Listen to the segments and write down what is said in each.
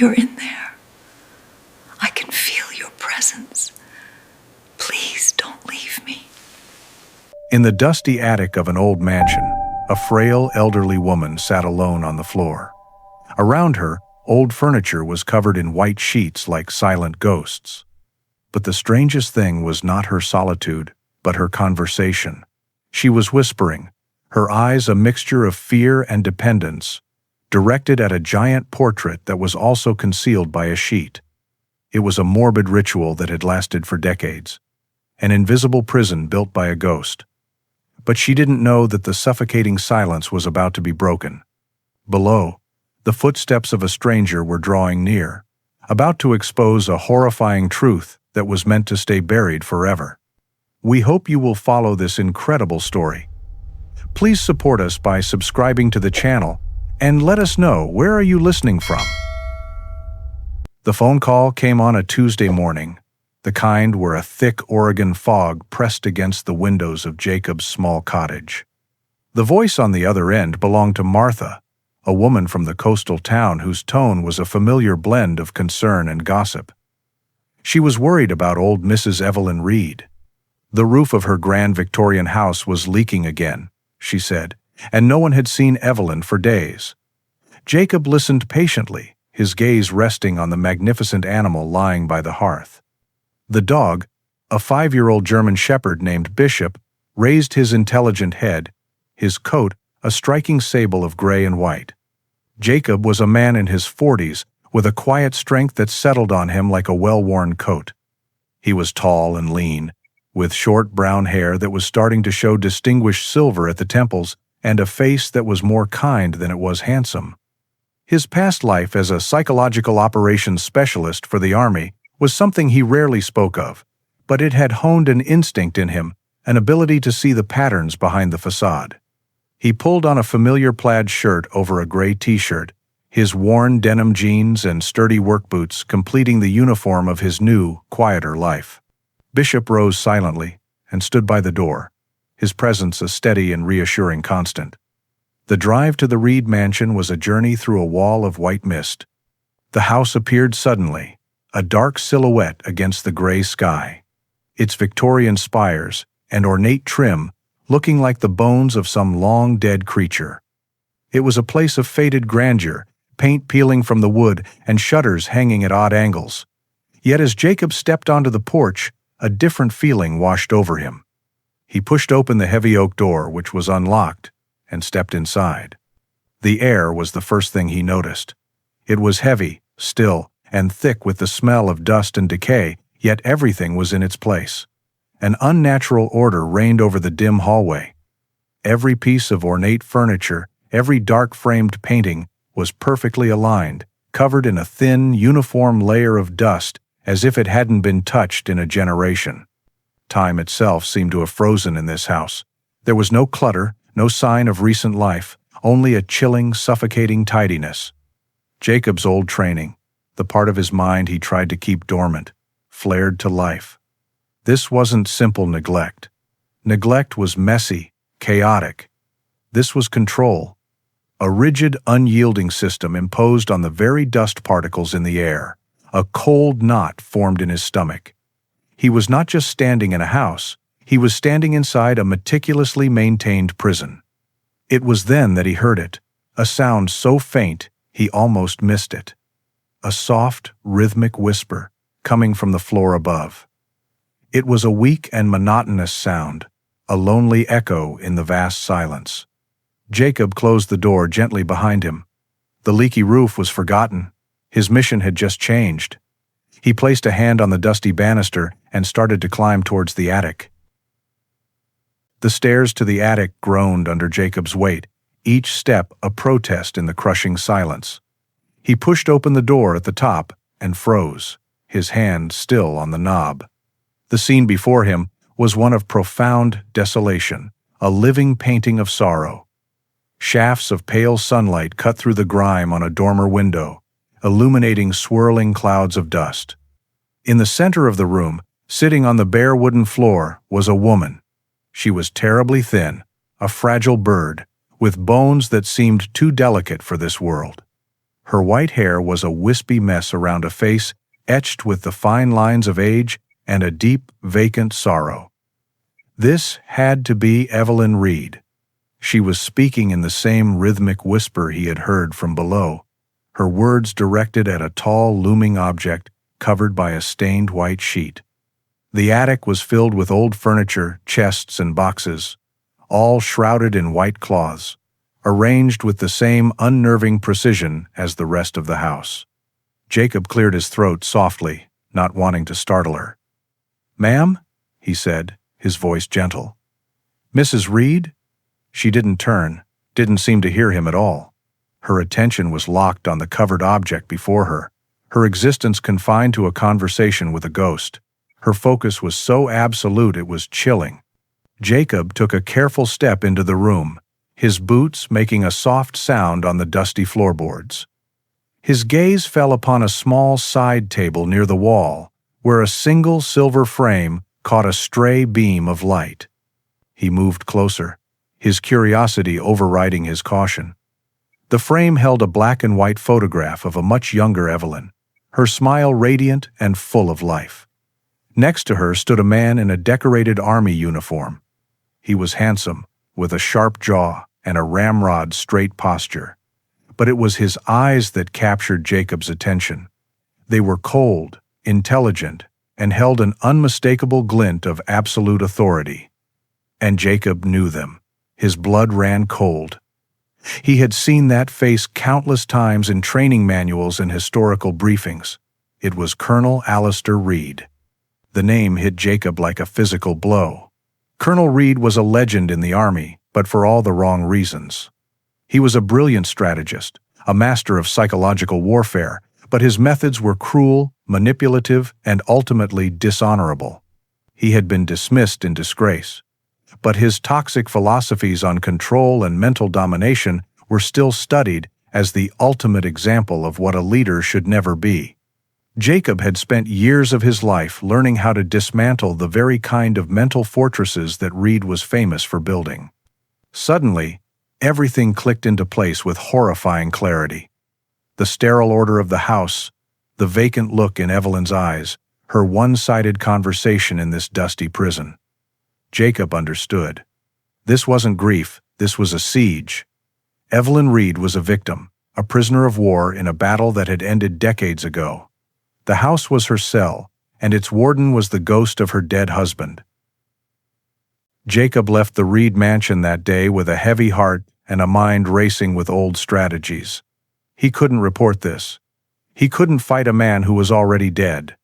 you're in there. I can feel your presence. Please don't leave me. In the dusty attic of an old mansion, a frail, elderly woman sat alone on the floor. Around her, old furniture was covered in white sheets like silent ghosts. But the strangest thing was not her solitude, but her conversation. She was whispering, her eyes a mixture of fear and dependence, directed at a giant portrait that was also concealed by a sheet. It was a morbid ritual that had lasted for decades, an invisible prison built by a ghost. But she didn't know that the suffocating silence was about to be broken. Below, the footsteps of a stranger were drawing near, about to expose a horrifying truth that was meant to stay buried forever. We hope you will follow this incredible story. Please support us by subscribing to the channel and let us know, where are you listening from? The phone call came on a Tuesday morning, the kind where a thick Oregon fog pressed against the windows of Jacob's small cottage. The voice on the other end belonged to Martha, a woman from the coastal town whose tone was a familiar blend of concern and gossip. She was worried about old Mrs. Evelyn Reed. The roof of her grand Victorian house was leaking again, she said, and no one had seen Evelyn for days. Jacob listened patiently, his gaze resting on the magnificent animal lying by the hearth. The dog, a 5-year-old German shepherd named Bishop, raised his intelligent head, his coat a striking sable of gray and white. Jacob was a man in his 40s, with a quiet strength that settled on him like a well-worn coat. He was tall and lean, with short brown hair that was starting to show distinguished silver at the temples and a face that was more kind than it was handsome. His past life as a psychological operations specialist for the Army was something he rarely spoke of, but it had honed an instinct in him, an ability to see the patterns behind the facade. He pulled on a familiar plaid shirt over a gray t-shirt, his worn denim jeans and sturdy work boots completing the uniform of his new, quieter life. Bishop rose silently and stood by the door, his presence a steady and reassuring constant. The drive to the Reed mansion was a journey through a wall of white mist. The house appeared suddenly, a dark silhouette against the gray sky, its Victorian spires and ornate trim looking like the bones of some long-dead creature. It was a place of faded grandeur, paint peeling from the wood and shutters hanging at odd angles. Yet as Jacob stepped onto the porch, a different feeling washed over him. He pushed open the heavy oak door, which was unlocked, and stepped inside. The air was the first thing he noticed. It was heavy, still, and thick with the smell of dust and decay, yet everything was in its place. An unnatural order reigned over the dim hallway. Every piece of ornate furniture, every dark-framed painting, was perfectly aligned, covered in a thin, uniform layer of dust, as if it hadn't been touched in a generation. Time itself seemed to have frozen in this house. There was no clutter, no sign of recent life, only a chilling, suffocating tidiness. Jacob's old training, the part of his mind he tried to keep dormant, flared to life. This wasn't simple neglect. Neglect was messy, chaotic. This was control, a rigid, unyielding system imposed on the very dust particles in the air. A cold knot formed in his stomach. He was not just standing in a house, he was standing inside a meticulously maintained prison. It was then that he heard it, a sound so faint he almost missed it. A soft, rhythmic whisper coming from the floor above. It was a weak and monotonous sound, a lonely echo in the vast silence. Jacob closed the door gently behind him. The leaky roof was forgotten. His mission had just changed. He placed a hand on the dusty banister and started to climb towards the attic. The stairs to the attic groaned under Jacob's weight, each step a protest in the crushing silence. He pushed open the door at the top and froze, his hand still on the knob. The scene before him was one of profound desolation, a living painting of sorrow. Shafts of pale sunlight cut through the grime on a dormer window, illuminating swirling clouds of dust. In the center of the room, sitting on the bare wooden floor, was a woman. She was terribly thin, a fragile bird, with bones that seemed too delicate for this world. Her white hair was a wispy mess around a face etched with the fine lines of age and a deep, vacant sorrow. This had to be Evelyn Reed. She was speaking in the same rhythmic whisper he had heard from below, her words directed at a tall, looming object covered by a stained white sheet. The attic was filled with old furniture, chests, and boxes, all shrouded in white cloths, arranged with the same unnerving precision as the rest of the house. Jacob cleared his throat softly, not wanting to startle her. "Ma'am?" he said, his voice gentle. "Mrs. Reed?" She didn't turn, didn't seem to hear him at all. Her attention was locked on the covered object before her, her existence confined to a conversation with a ghost. Her focus was so absolute it was chilling. Jacob took a careful step into the room, his boots making a soft sound on the dusty floorboards. His gaze fell upon a small side table near the wall, where a single silver frame caught a stray beam of light. He moved closer, his curiosity overriding his caution. The frame held a black and white photograph of a much younger Evelyn, her smile radiant and full of life. Next to her stood a man in a decorated army uniform. He was handsome, with a sharp jaw and a ramrod-straight posture. But it was his eyes that captured Jacob's attention. They were cold, intelligent, and held an unmistakable glint of absolute authority. And Jacob knew them. His blood ran cold. He had seen that face countless times in training manuals and historical briefings. It was Colonel Alistair Reed. The name hit Jacob like a physical blow. Colonel Reed was a legend in the Army, but for all the wrong reasons. He was a brilliant strategist, a master of psychological warfare, but his methods were cruel, manipulative, and ultimately dishonorable. He had been dismissed in disgrace. But his toxic philosophies on control and mental domination were still studied as the ultimate example of what a leader should never be. Jacob had spent years of his life learning how to dismantle the very kind of mental fortresses that Reed was famous for building. Suddenly, everything clicked into place with horrifying clarity. The sterile order of the house, the vacant look in Evelyn's eyes, her one-sided conversation in this dusty prison. Jacob understood. This wasn't grief, this was a siege. Evelyn Reed was a victim, a prisoner of war in a battle that had ended decades ago. The house was her cell, and its warden was the ghost of her dead husband. Jacob left the Reed mansion that day with a heavy heart and a mind racing with old strategies. He couldn't report this. He couldn't fight a man who was already dead.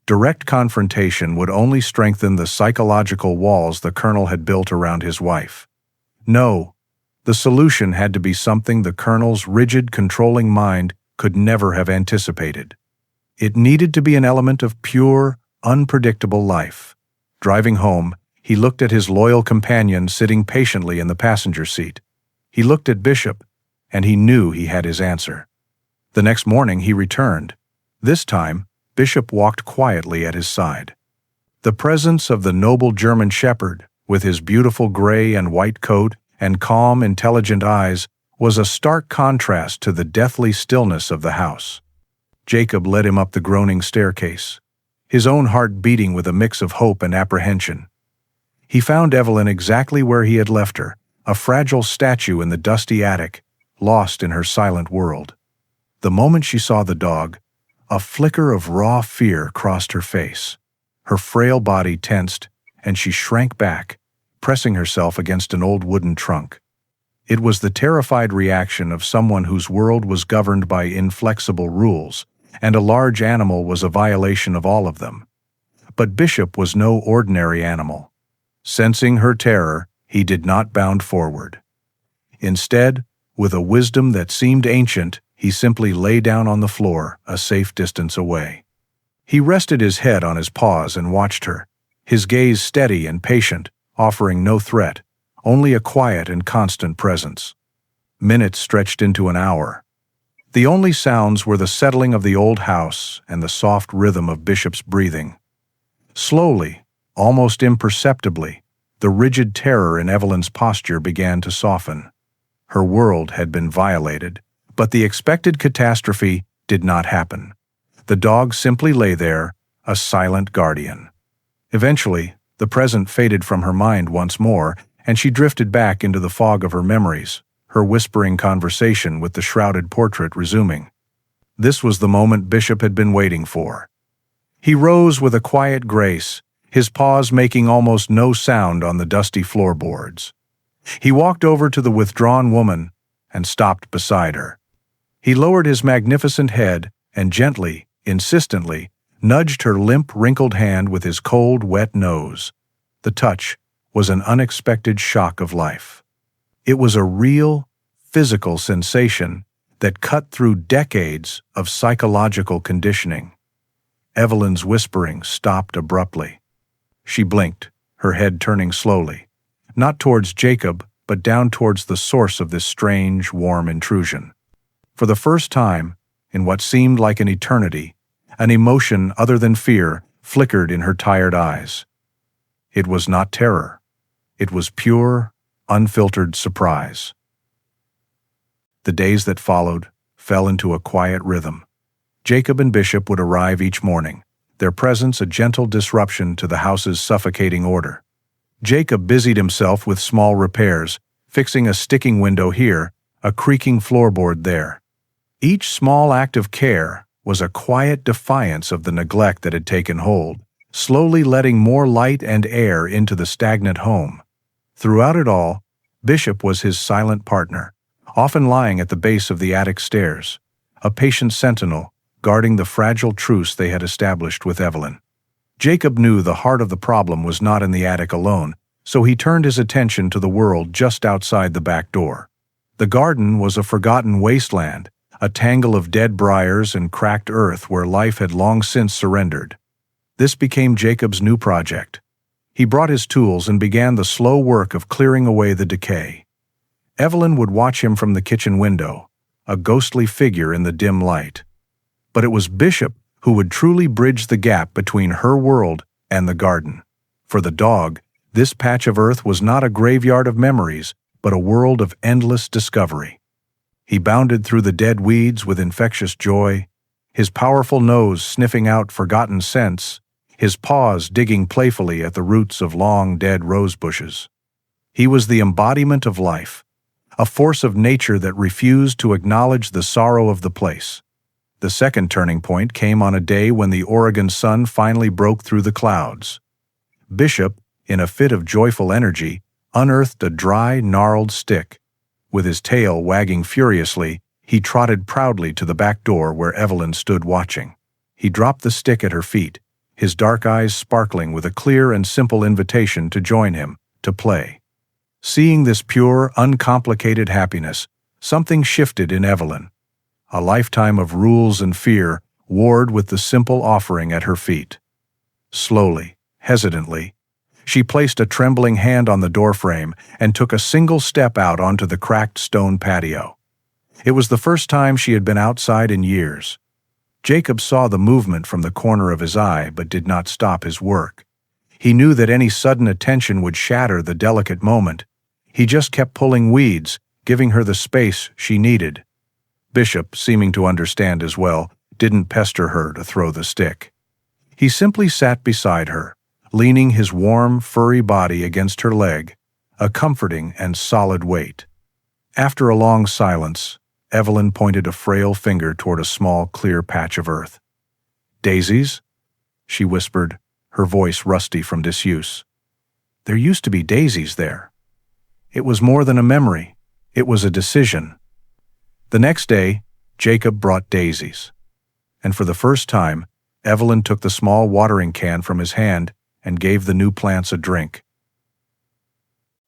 Direct confrontation would only strengthen the psychological walls the colonel had built around his wife. No, the solution had to be something the colonel's rigid, controlling mind could never have anticipated. It needed to be an element of pure, unpredictable life. Driving home, he looked at his loyal companion sitting patiently in the passenger seat. He looked at Bishop, and he knew he had his answer. The next morning he returned. This time, Bishop walked quietly at his side. The presence of the noble German shepherd, with his beautiful gray and white coat and calm, intelligent eyes, was a stark contrast to the deathly stillness of the house. Jacob led him up the groaning staircase, his own heart beating with a mix of hope and apprehension. He found Evelyn exactly where he had left her, a fragile statue in the dusty attic, lost in her silent world. The moment she saw the dog, a flicker of raw fear crossed her face. Her frail body tensed, and she shrank back, pressing herself against an old wooden trunk. It was the terrified reaction of someone whose world was governed by inflexible rules, and a large animal was a violation of all of them. But Bishop was no ordinary animal. Sensing her terror, he did not bound forward. Instead, with a wisdom that seemed ancient, he simply lay down on the floor, a safe distance away. He rested his head on his paws and watched her, his gaze steady and patient, offering no threat, only a quiet and constant presence. Minutes stretched into an hour. The only sounds were the settling of the old house and the soft rhythm of Bishop's breathing. Slowly, almost imperceptibly, the rigid terror in Evelyn's posture began to soften. Her world had been violated, But the expected catastrophe did not happen. The dog simply lay there, a silent guardian. Eventually, the present faded from her mind once more, and she drifted back into the fog of her memories, her whispering conversation with the shrouded portrait resuming. This was the moment Bishop had been waiting for. He rose with a quiet grace, his paws making almost no sound on the dusty floorboards. He walked over to the withdrawn woman and stopped beside her. He lowered his magnificent head and gently, insistently, nudged her limp, wrinkled hand with his cold, wet nose. The touch was an unexpected shock of life. It was a real, physical sensation that cut through decades of psychological conditioning. Evelyn's whispering stopped abruptly. She blinked, her head turning slowly, not towards Jacob, but down towards the source of this strange, warm intrusion. For the first time, in what seemed like an eternity, an emotion other than fear flickered in her tired eyes. It was not terror. It was pure, unfiltered surprise. The days that followed fell into a quiet rhythm. Jacob and Bishop would arrive each morning, their presence a gentle disruption to the house's suffocating order. Jacob busied himself with small repairs, fixing a sticking window here, a creaking floorboard there. Each small act of care was a quiet defiance of the neglect that had taken hold, slowly letting more light and air into the stagnant home. Throughout it all, Bishop was his silent partner, often lying at the base of the attic stairs, a patient sentinel guarding the fragile truce they had established with Evelyn. Jacob knew the heart of the problem was not in the attic alone, so he turned his attention to the world just outside the back door. The garden was a forgotten wasteland, a tangle of dead briars and cracked earth where life had long since surrendered. This became Jacob's new project. He brought his tools and began the slow work of clearing away the decay. Evelyn would watch him from the kitchen window, a ghostly figure in the dim light. But it was Bishop who would truly bridge the gap between her world and the garden. For the dog, this patch of earth was not a graveyard of memories, but a world of endless discovery. He bounded through the dead weeds with infectious joy, his powerful nose sniffing out forgotten scents, his paws digging playfully at the roots of long dead rose bushes. He was the embodiment of life, a force of nature that refused to acknowledge the sorrow of the place. The second turning point came on a day when the Oregon sun finally broke through the clouds. Bishop, in a fit of joyful energy, unearthed a dry, gnarled stick. With his tail wagging furiously, he trotted proudly to the back door where Evelyn stood watching. He dropped the stick at her feet, his dark eyes sparkling with a clear and simple invitation to join him, to play. Seeing this pure, uncomplicated happiness, something shifted in Evelyn. A lifetime of rules and fear warred with the simple offering at her feet. Slowly, hesitantly, she placed a trembling hand on the doorframe and took a single step out onto the cracked stone patio. It was the first time she had been outside in years. Jacob saw the movement from the corner of his eye but did not stop his work. He knew that any sudden attention would shatter the delicate moment. He just kept pulling weeds, giving her the space she needed. Bishop, seeming to understand as well, didn't pester her to throw the stick. He simply sat beside her, leaning his warm, furry body against her leg, a comforting and solid weight. After a long silence, Evelyn pointed a frail finger toward a small, clear patch of earth. "Daisies?" she whispered, her voice rusty from disuse. There used to be daisies there. It was more than a memory. It was a decision. The next day, Jacob brought daisies. And for the first time, Evelyn took the small watering can from his hand and gave the new plants a drink.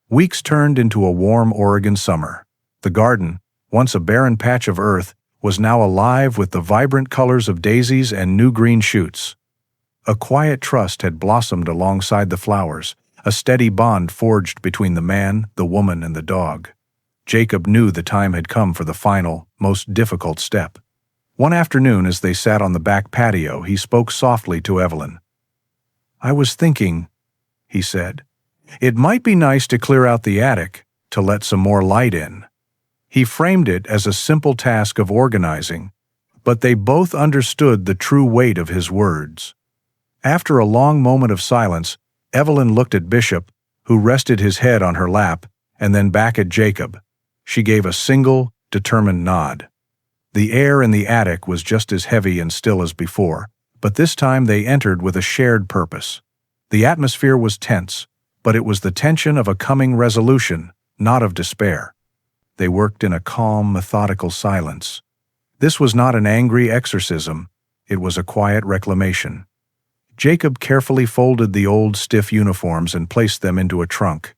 Weeks turned into a warm Oregon summer. The garden, once a barren patch of earth, was now alive with the vibrant colors of daisies and new green shoots. A quiet trust had blossomed alongside the flowers, a steady bond forged between the man, the woman, and the dog. Jacob knew the time had come for the final, most difficult step. One afternoon, as they sat on the back patio, he spoke softly to Evelyn. "I was thinking," he said, "it might be nice to clear out the attic, to let some more light in." He framed it as a simple task of organizing, but they both understood the true weight of his words. After a long moment of silence, Evelyn looked at Bishop, who rested his head on her lap, and then back at Jacob. She gave a single, determined nod. The air in the attic was just as heavy and still as before, but this time they entered with a shared purpose. The atmosphere was tense, but it was the tension of a coming resolution, not of despair. They worked in a calm, methodical silence. This was not an angry exorcism, it was a quiet reclamation. Jacob carefully folded the old, stiff uniforms and placed them into a trunk.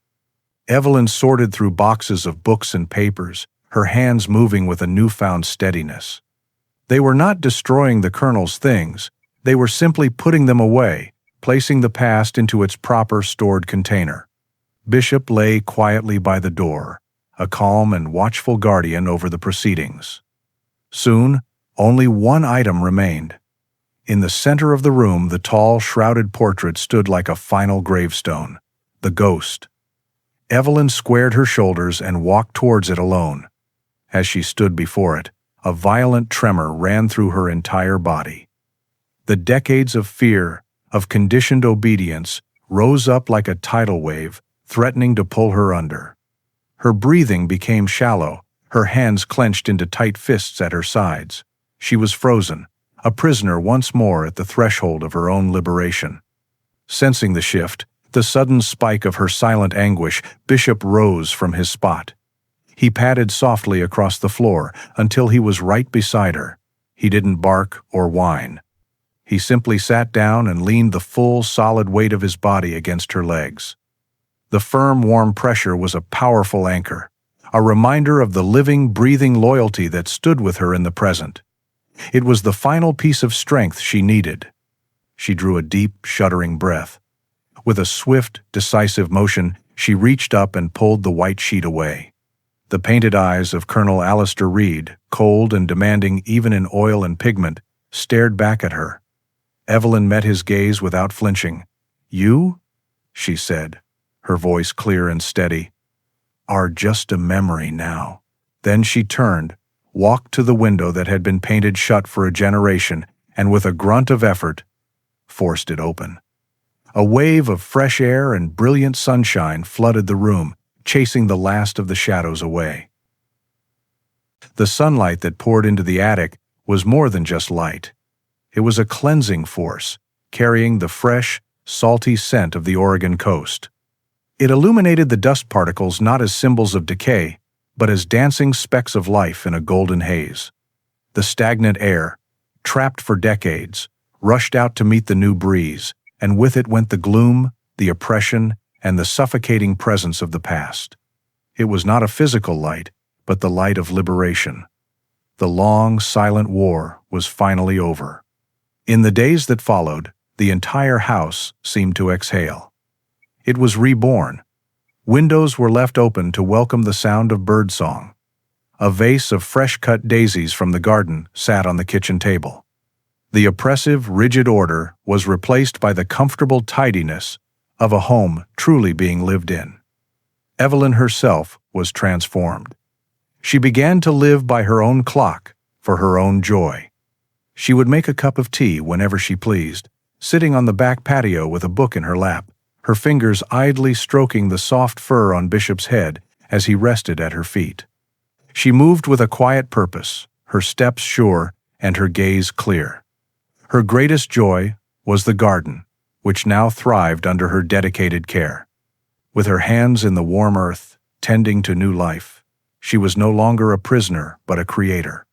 Evelyn sorted through boxes of books and papers, her hands moving with a newfound steadiness. They were not destroying the Colonel's things, they were simply putting them away, placing the past into its proper stored container. Bishop lay quietly by the door, a calm and watchful guardian over the proceedings. Soon, only one item remained. In the center of the room, the tall, shrouded portrait stood like a final gravestone, the ghost. Evelyn squared her shoulders and walked towards it alone. As she stood before it, a violent tremor ran through her entire body. The decades of fear, of conditioned obedience, rose up like a tidal wave, threatening to pull her under. Her breathing became shallow, her hands clenched into tight fists at her sides. She was frozen, a prisoner once more at the threshold of her own liberation. Sensing the shift, the sudden spike of her silent anguish, Bishop rose from his spot. He padded softly across the floor until he was right beside her. He didn't bark or whine. He simply sat down and leaned the full, solid weight of his body against her legs. The firm, warm pressure was a powerful anchor, a reminder of the living, breathing loyalty that stood with her in the present. It was the final piece of strength she needed. She drew a deep, shuddering breath. With a swift, decisive motion, she reached up and pulled the white sheet away. The painted eyes of Colonel Alistair Reed, cold and demanding even in oil and pigment, stared back at her. Evelyn met his gaze without flinching. "You," she said, her voice clear and steady, "are just a memory now." Then she turned, walked to the window that had been painted shut for a generation, and with a grunt of effort, forced it open. A wave of fresh air and brilliant sunshine flooded the room, chasing the last of the shadows away. The sunlight that poured into the attic was more than just light. It was a cleansing force, carrying the fresh, salty scent of the Oregon coast. It illuminated the dust particles not as symbols of decay, but as dancing specks of life in a golden haze. The stagnant air, trapped for decades, rushed out to meet the new breeze, and with it went the gloom, the oppression, and the suffocating presence of the past. It was not a physical light, but the light of liberation. The long, silent war was finally over. In the days that followed, the entire house seemed to exhale. It was reborn. Windows were left open to welcome the sound of birdsong. A vase of fresh-cut daisies from the garden sat on the kitchen table. The oppressive, rigid order was replaced by the comfortable tidiness of a home truly being lived in. Evelyn herself was transformed. She began to live by her own clock, for her own joy. She would make a cup of tea whenever she pleased, sitting on the back patio with a book in her lap, her fingers idly stroking the soft fur on Bishop's head as he rested at her feet. She moved with a quiet purpose, her steps sure and her gaze clear. Her greatest joy was the garden, which now thrived under her dedicated care. With her hands in the warm earth, tending to new life, she was no longer a prisoner but a creator.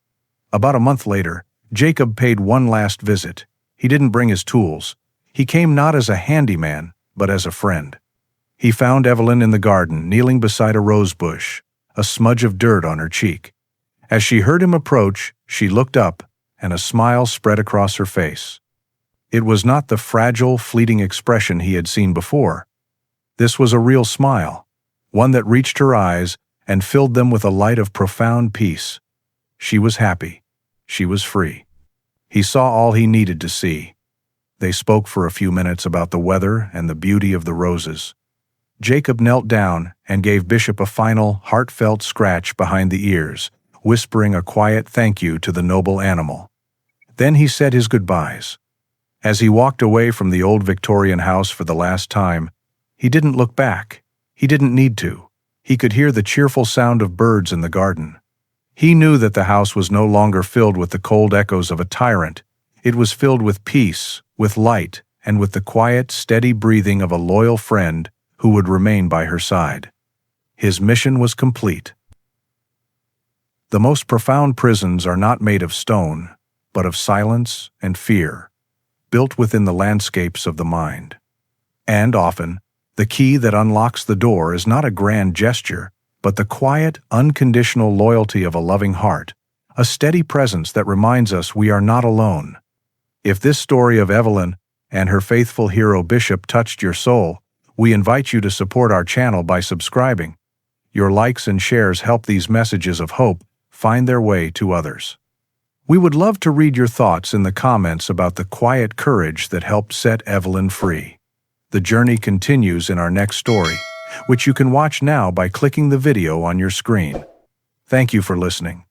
About a month later, Jacob paid one last visit. He didn't bring his tools. He came not as a handyman, but as a friend. He found Evelyn in the garden, kneeling beside a rose bush, a smudge of dirt on her cheek. As she heard him approach, she looked up, and a smile spread across her face. It was not the fragile, fleeting expression he had seen before. This was a real smile, one that reached her eyes and filled them with a light of profound peace. She was happy. She was free. He saw all he needed to see. They spoke for a few minutes about the weather and the beauty of the roses. Jacob knelt down and gave Bishop a final, heartfelt scratch behind the ears, whispering a quiet thank you to the noble animal. Then he said his goodbyes. As he walked away from the old Victorian house for the last time, he didn't look back. He didn't need to. He could hear the cheerful sound of birds in the garden. He knew that the house was no longer filled with the cold echoes of a tyrant. It was filled with peace, with light, and with the quiet, steady breathing of a loyal friend who would remain by her side. His mission was complete. The most profound prisons are not made of stone, but of silence and fear, built within the landscapes of the mind. And often, the key that unlocks the door is not a grand gesture, but the quiet, unconditional loyalty of a loving heart, a steady presence that reminds us we are not alone. If this story of Evelyn and her faithful hero Bishop touched your soul, we invite you to support our channel by subscribing. Your likes and shares help these messages of hope find their way to others. We would love to read your thoughts in the comments about the quiet courage that helped set Evelyn free. The journey continues in our next story, which you can watch now by clicking the video on your screen. Thank you for listening.